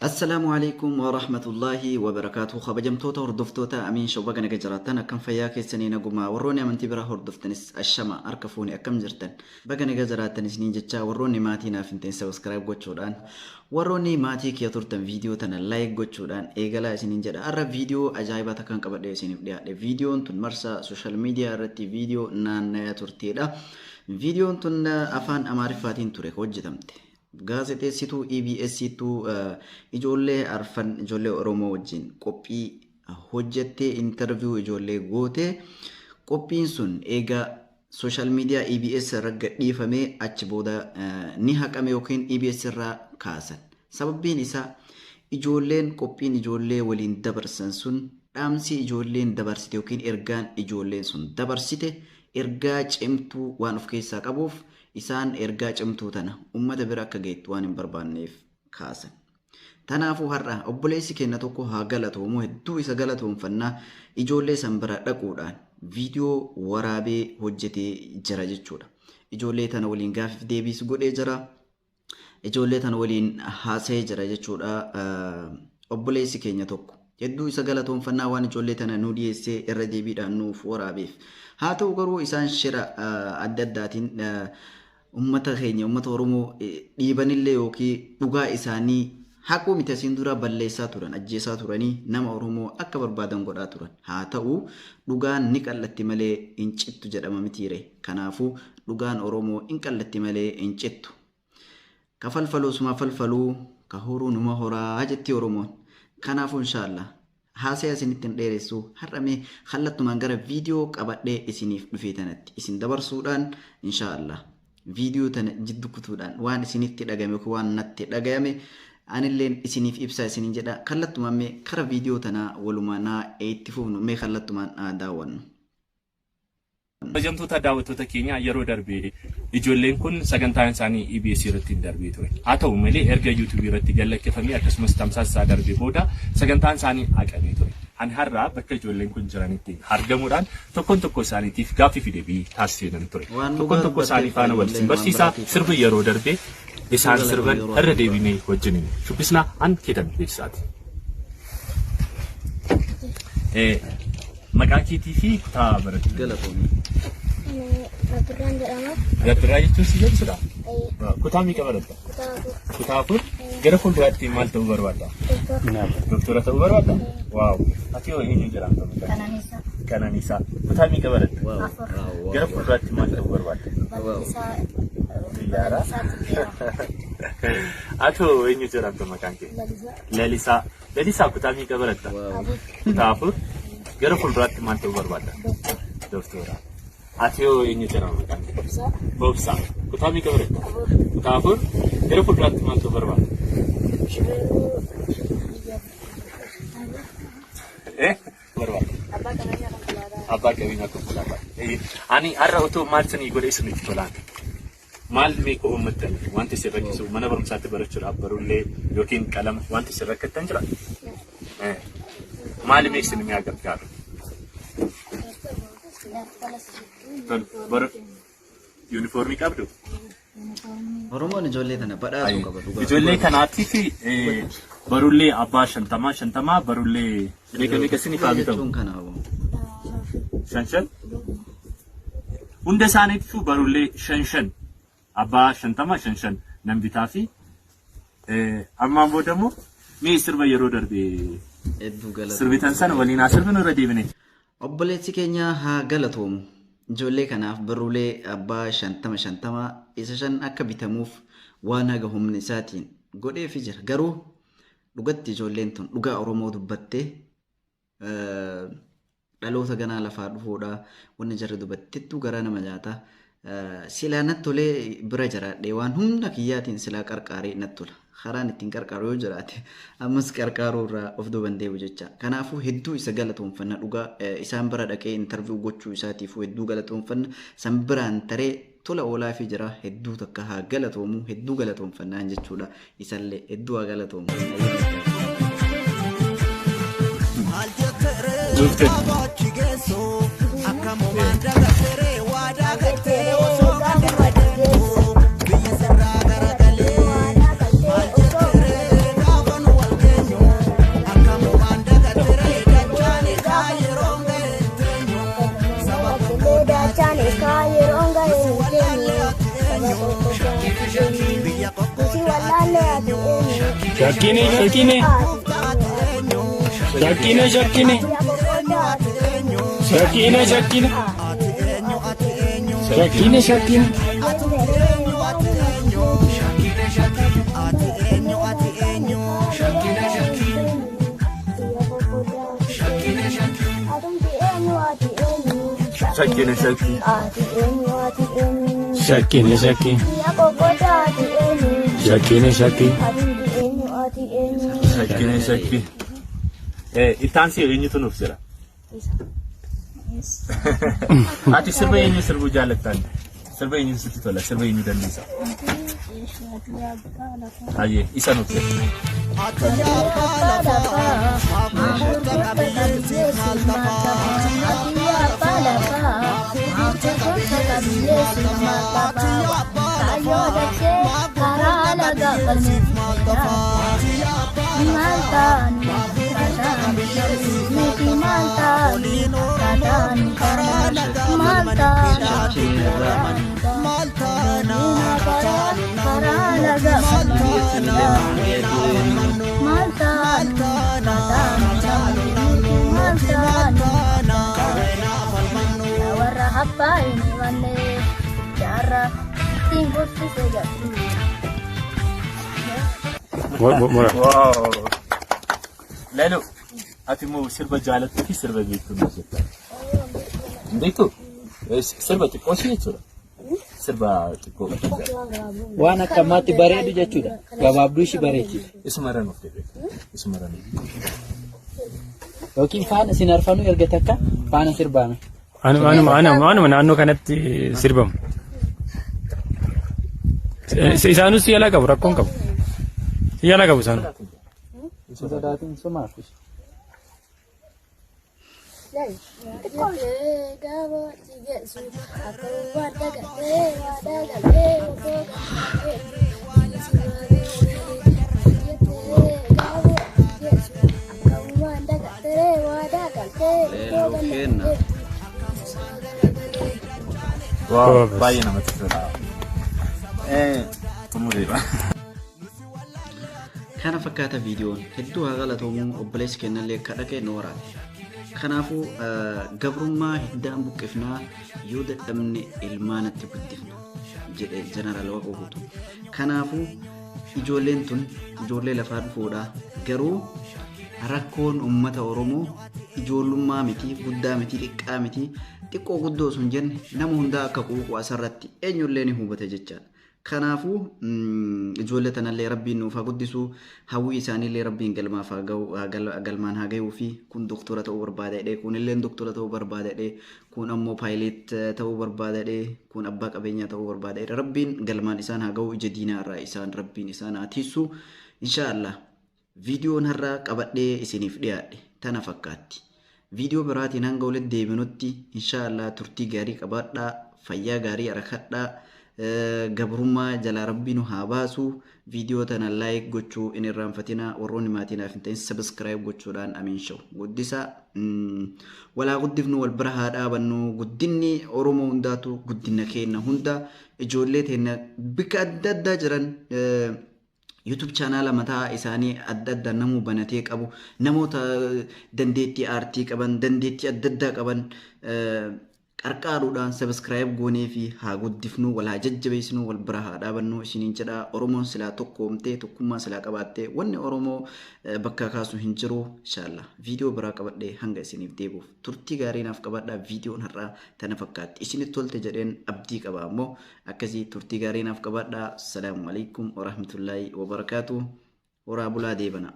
السلام عليكم ورحمة الله وبركاته خبجمتوتا هردفتوتا أمين شوبا غنغا جراتان أكم فياكي سنين قما وروني أمنتي برا هردفتنس الشما أركفوني أكم جرتن بغنغا جراتان سنين جتشا وروني ماتينا فنتين سبسكرايب gochuudhaan warroonni maatii kiyya turtan viidiyoo tana like gochuudhaan eegalaa isiniin jedha arra viidiyoo ajaa'ibaa kan qabadhe isiniif dhiyaadhe viidiyoon tun marsa social media irratti viidiyoo naanna'aa turteedha viidiyoon tun afaan amaariffaatiin ture hojjetamte gaazexeessituu EBSitu ijoollee arfan ijoollee Oromoo wajjin qophii hojjettee interview ijoollee goote qophiin sun eega social media EBS irra gadhiifamee achi booda ni haqame yookiin EBS irraa kaasan sababbiin isaa ijoolleen qophiin ijoollee waliin dabarsan sun dhaamsi ijoolleen dabarsite yookiin ergaan ijoolleen sun dabarsite ergaa cimtuu waan of keessaa qabuuf isaan ergaa cimtuu tana ummata bira akka geettu waan hin barbaanneef kaasan. Tanaafuu har'a obboleessi keenya tokko haa galatoomu hedduu isa galatoomfannaa ijoollee san bira dhaquudhaan viidiyoo waraabee hojjetee jira jechuudha. Ijoollee tana waliin gaafif deebiis godhee jira. Ijoollee tana waliin haasa'ee jira jechuudha. Obboleessi keenya tokko hedduu isa galatoomfannaa waan ijoollee tana nu dhiyeessee irra deebiidhaan nuuf waraabeef. Haa ta'u garuu isaan shira adda addaatiin ummata keenya ummata Oromoo dhiibanillee yookiin dhugaa isaanii haquu miti asiin dura balleessaa turan ajjeesaa turanii nama Oromoo akka barbaadan godhaa turan haa ta'u dhugaan ni qallatti malee hin cittu jedhama mitiire kanaafuu dhugaan Oromoo hin qallatti malee hin cittu ka falfaluu suma falfaluu ka horuu numa horaa jetti Oromoon kanaafuu inshallah haasaya isinitti hin dheeressu har'amee kallattumaan gara viidiyoo qabadhee isiniif dhufee tanatti isin dabarsuudhaan inshallah viidiyoo tana jiddu kutuudhaan waan isinitti dhagame yookiin waan natti dhagame anilleen isiniif ibsaa isiniin jedha kallattumaan mee kara viidiyoo tana walumaan itti fufnu mee kallattumaan daawwannu. Hojjamtoota daawwattoota keenya yeroo darbee ijoolleen kun sagantaan isaanii EBS irratti darbee ture. Haa ta'u malee erga YouTube irratti galaqqifamee akkasumas tamsaasa darbee booda sagantaan isaanii haqamee ture. Ani har'a bakka ijoolleen kun jiranitti argamuudhaan tokkoon tokko isaaniitiif gaaffii fi deebii taasisee ture. Tokkoon tokko isaanii faana waliin barsiisaa sirbi yeroo darbee isaan sirban irra deebinee wajjin shubbisnaa an keetan beeksisaati. Maqaa keetii fi kutaa baratu galatoomii. Gabbiraa jechuun si jedhudha. Kutaa meeqa baratta? Kutaa afur. Gara fuulduraatti maal ta'uu barbaadda? Doktora ta'uu barbaadda? Waaw. Ati hoo eenyu jedhamta? Qananiisaa. Kutaa meeqa baratta? Gara fuulduraatti maal ta'uu barbaadda? Xiyyaara. Ati hoo eenyu jedhamta maqaan kee? Lalisaa. Lalisaa kutaa meeqa baratta? Kutaa afur. Gara fuulduraatti maal ta'uu barbaadda? Doktora. Ati hoo eenyu jedhama maqaan kee? Boobsaa. Kutaa meeqa baratta? Kutaa afur. Gara fuulduraatti maal ta'uu barbaadda? Abbaa qabeenyaa konkolaataa. Ani har'a otoo maal sanii godhe isiniif tolaan. Maal meeqa uummattan wanti isin rakkisu mana barumsaatti barachuudhaaf barullee yookiin qalama wanti isin rakkattan jira? Maal meeqa isin mi'a gargaaru? Yuunifoormii qabdu? Oromoon ijoollee tana badhaasuu qaba dhugaa. Ijoollee kanaatiif barullee abbaa 50 barullee meeqa isin ifaa bitamu? Shan. Hunda isaaniitiif barullee 5 abbaa 50 nan bitaa fi ammaan booda immoo mee sirba yeroo darbee sirbitan sana waliin haa sirbinu irra deebine. Obboleessi keenya haa galatoomu. Ijoollee kanaaf barruulee abbaa 50 isa 5 akka bitamuuf waan haga humna isaatiin godheef jira. Garuu dhugatti ijoolleen tun dhugaa Oromoo dubbattee dhaloota ganaa lafaa dhufuudha. Wanni jarri dubbattettuu garaa nama nyaata. Silaa natti tolee bira jiraadhee waan humna kiyyaatiin silaa qarqaaree natti tola. Karaan ittiin qarqaaru yoo jiraate ammas qarqaaruu irraa of duuban deebi'u jecha. Kanaafuu hedduu isa galatoomfanna dhugaa isaan bira dhaqee interview gochuu isaatiif hedduu galatoomfanna san biraan taree tola oolaa fi jira hedduu takka haa galatoomu hedduu galatoomfannaan jechuudha. Isallee hedduu haa galatoomu. Shakine, Shakine. Shakine, Shakine. Shakine, Shakine. Shakine, Shakine. Shakine, Shakine. Shakine, Shakine. Shakine, Shakine. Shakine, Shakine. Itansi eenyutu nuuf jira? Ati sirba eenyu sirbu jaallattan? Sirba eenyu sitti tola? Sirba eenyu dandeessa? Ayyee isa nuuf jira. Wow. Lelo, ati mo sirba jaallattu fi sirba beektu nuuf jetta. Beektu? Sirba xiqqoo si jechuudha. Sirba xiqqoo qabda. Waan akkamaatti bareedu jechuudha. Gabaabduu ishii bareechiti. Isuma irra nuuf deebi'e. Isuma irra nuuf. Yookiin faana isin arfanuu erga takka faana sirbaame. Anuma naannoo kanatti sirbamu. Isaanus yaalaa qabu, rakkoon qabu. Yaalaa qabu isaanu. Sodaatiin sumaaf. Wow, baay'ee namatti tola. Tumureera. Kana fakkaata viidiyoon hedduu haa galatoomuu obboleessi kennallee akka dhaqee nu waraate. Kanaafuu gabrummaa hiddaan buqqifnaa yoo dadhabne ilmaanatti guddifna jedhe jeneraal Waaqoo Guutuu. Kanaafuu ijoolleen tun ijoollee lafaa dhufuudha. Garuu rakkoon uummata Oromoo ijoollummaa miti, guddaa miti, xiqqaa miti, xiqqoo guddoo sun jenne nama hundaa akka quuquu asirratti eenyullee ni hubate jechaadha. Kanaafuu ijoollee tanallee rabbiin nuuf haa guddisu, hawwii isaaniillee rabbiin galmaan haa gahuu fi kun doktora ta'uu barbaadadhe, kunillee doktora ta'uu barbaadadhe, kun ammoo paayileet ta'uu barbaadadhe, kun abbaa qabeenyaa ta'uu barbaadadhe. Rabbiin galmaan isaan haa gahuu, ija diinaa irraa isaan rabbiin isaan haa tiisu. Inshaallah viidiyoon har'aa qabadhee isiniif dhiyaadhe tana fakkaatti. Viidiyoo biraatiin hanga walitti deebinutti inshaallah turtii gaarii qabaadhaa, fayyaa gaarii arakadhaa. Gabrummaa jala rabbiin nu haa baasu. Viidiyoo tana like gochuu hin irraanfatina. Warroonni maatiinaaf hin ta'in subscribe gochuudhaan amiin sha'u guddisa. Walaa guddifnu wal bira haa dhaabannu. Guddinni Oromoo hundaatu guddina keenya hunda. Ijoollee teenya bika adda addaa jiran YouTube channel mataa isaanii adda addaa namuu banatee qabu, namoota dandeettii aartii qaban, dandeettii adda addaa qaban qarqaaruudhaan subscribe goonee fi haa guddifnu, wal haa jajjabeessinu, wal bira haa dhaabannu. Isiniin jedha Oromoon silaa tokkoomtee tokkummaa silaa qabaattee wanni Oromoo bakka kaasu hin jiru. Inshallah viidiyoo biraa qabadhee hanga isiniif deebuuf turtii gaarii naaf qabadhaa. Viidiyoon har'aa tana fakkaatti isinitti tolte jedheen abdii qaba. Ammoo akkasii turtii gaarii naaf qabadhaa. Assalaamu alaikum wa rahmatullahi wa barakaatuh. Horaa bulaa deebana.